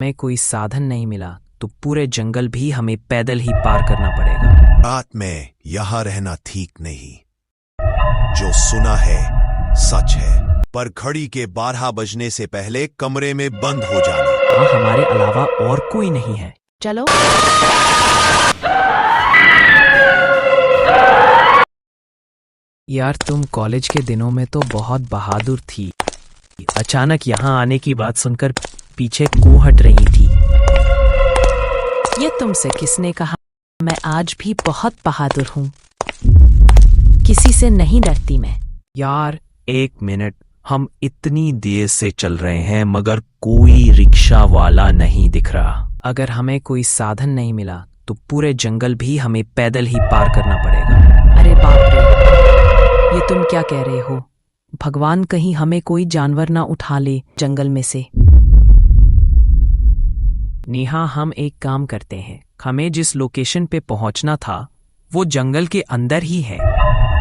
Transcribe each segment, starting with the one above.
हमें कोई साधन नहीं मिला तो पूरे जंगल भी हमें पैदल ही पार करना पड़ेगा। रात में यहाँ रहना ठीक नहीं। जो सुना है सच है, पर घड़ी के 12 बजने से पहले कमरे में बंद हो जाना। हाँ, हमारे अलावा और कोई नहीं है। चलो। यार, तुम कॉलेज के दिनों में तो बहुत बहादुर थी। अचानक यहाँ आने की बात सुनकर पीछे क्यों हट रही थी? ये तुमसे किसने कहा? मैं आज भी बहुत बहादुर हूँ। किसी से नहीं डरती मैं। यार, 1 मिनट। हम इतनी देर से चल रहे हैं मगर कोई रिक्शा वाला नहीं दिख रहा। अगर हमें कोई साधन नहीं मिला तो पूरे जंगल भी हमें पैदल ही पार करना पड़ेगा। अरे बाप रे, ये तुम क्या कह रहे हो? भगवान कहीं हमें कोई जानवर ना उठा ले जंगल में से। नेहा, हम एक काम करते हैं। हमें जिस लोकेशन पे पहुंचना था वो जंगल के अंदर ही है।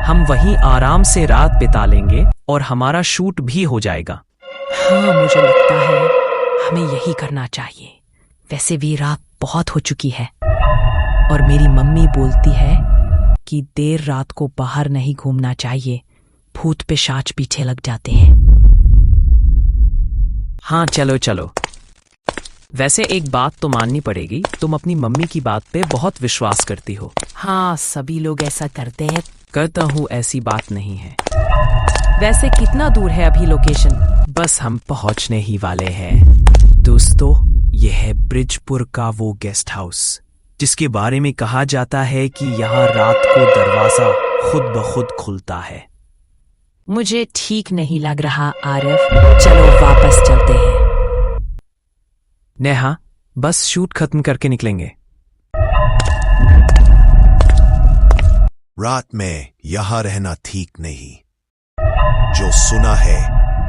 हम वहीं आराम से रात बिता लेंगे और हमारा शूट भी हो जाएगा। हाँ, मुझे लगता है हमें यही करना चाहिए। वैसे भी रात बहुत हो चुकी है और मेरी मम्मी बोलती है कि देर रात को बाहर नहीं घूमना चाहिए, भूत पिशाच पीछे लग जाते हैं। हाँ, चलो चलो। वैसे एक बात तो माननी पड़ेगी, तुम अपनी मम्मी की बात पे बहुत विश्वास करती हो। हाँ, सभी लोग ऐसा करते हैं। करता हूँ, ऐसी बात नहीं है। वैसे कितना दूर है अभी लोकेशन? बस हम पहुंचने ही वाले हैं। दोस्तों, यह है ब्रिजपुर का वो गेस्ट हाउस जिसके बारे में कहा जाता है कि यहाँ रात को दरवाजा खुद ब खुद खुलता है। मुझे ठीक नहीं लग रहा आरिफ, चलो वापस चलते हैं। नेहा, बस शूट खत्म करके निकलेंगे। रात में यहाँ रहना ठीक नहीं। जो सुना है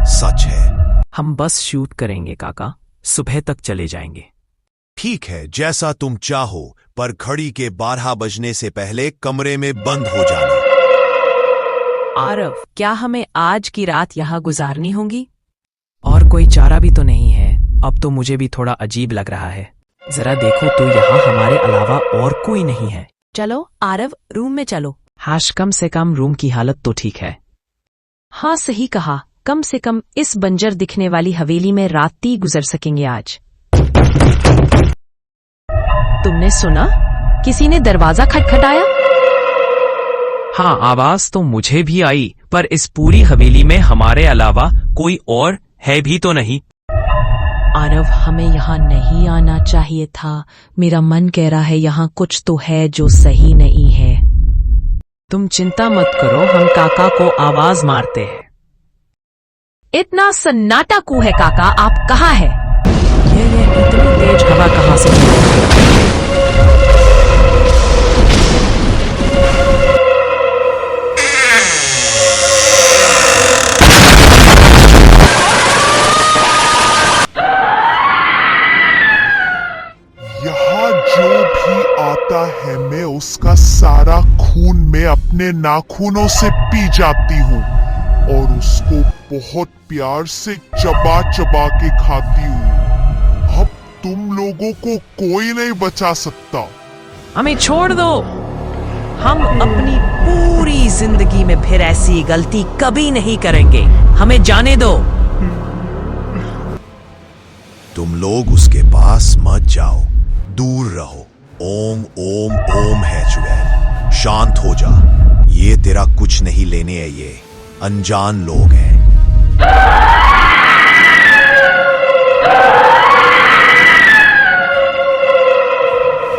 सच है। हम बस शूट करेंगे काका, सुबह तक चले जाएंगे। ठीक है, जैसा तुम चाहो, पर घड़ी के 12 बजने से पहले कमरे में बंद हो जाना। आरव, क्या हमें आज की रात यहाँ गुजारनी होगी? और कोई चारा भी तो नहीं है। अब तो मुझे भी थोड़ा अजीब लग रहा है। जरा देखो तो यहाँ हमारे अलावा और कोई नहीं है। चलो आरव, रूम में चलो। हाश, कम से कम रूम की हालत तो ठीक है। हाँ, सही कहा। कम से कम इस बंजर दिखने वाली हवेली में रात गुजर सकेंगे आज। तुमने सुना? किसी ने दरवाजा खटखटाया। हाँ, आवाज तो मुझे भी आई, पर इस पूरी हवेली में हमारे अलावा कोई और है भी तो नहीं। आरव, हमें यहाँ नहीं आना चाहिए था। मेरा मन कह रहा है यहाँ कुछ तो है जो सही नहीं है। तुम चिंता मत करो, हम काका को आवाज मारते हैं। इतना सन्नाटा क्यों है काका? आप कहाँ है? ये इतनी तेज हवा कहाँ से चल रही है? यहाँ जो भी आता है मैं उसका सारा खून में अपने नाखूनों से पी जाती हूँ और उसको बहुत प्यार से चबा चबा के खाती हूँ। अब तुम लोगों को कोई नहीं बचा सकता। हमें छोड़ दो। हम अपनी पूरी जिंदगी में फिर ऐसी गलती कभी नहीं करेंगे। हमें जाने दो। तुम लोग उसके पास मत जाओ, दूर रहो। ओम ओम ओम है जुएल, शांत हो जा। ये तेरा कुछ नहीं लेने है, ये अनजान लोग हैं।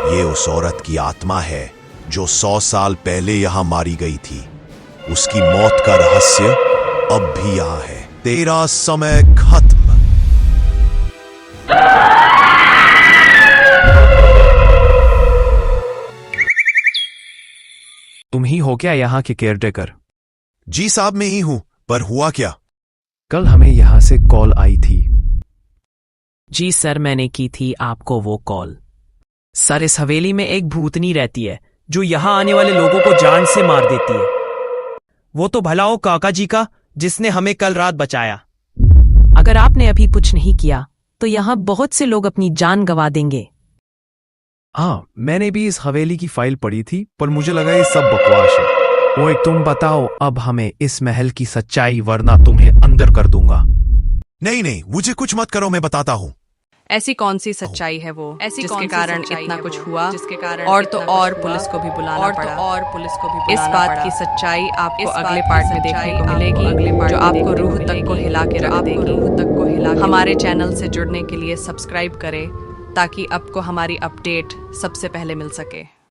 ये उस औरत की आत्मा है जो 100 साल पहले यहां मारी गई थी। उसकी मौत का रहस्य अब भी यहां है। तेरा समय खत्म। तुम ही हो क्या यहाँ के केयरटेकर? जी साहब, मैं ही हूं, पर हुआ क्या? कल हमें यहाँ से कॉल आई थी। जी सर, मैंने की थी आपको वो कॉल। सर, इस हवेली में एक भूतनी रहती है जो यहाँ आने वाले लोगों को जान से मार देती है। वो तो भला हो काका जी का, जिसने हमें कल रात बचाया। अगर आपने अभी कुछ नहीं किया तो यहाँ बहुत से लोग अपनी जान गंवा देंगे। हाँ, मैंने भी इस हवेली की फाइल पढ़ी थी, पर मुझे लगा ये सब बकवास है। ओए तुम बताओ अब हमें इस महल की सच्चाई, वरना तुम्हें अंदर कर दूंगा। नहीं नहीं, मुझे कुछ मत करो, मैं बताता हूँ। ऐसी कौन सी सच्चाई है वो जिसके कारण इतना कुछ हुआ, और तो और पुलिस को भी बुलाना पड़ा। इस बात की सच्चाई आपको अगले पार्ट में देखने को मिलेगी, जो आपको रूह तक को हिला के रख देगी। हमारे चैनल से जुड़ने के लिए सब्सक्राइब करें ताकि आपको हमारी अपडेट सबसे पहले मिल सके।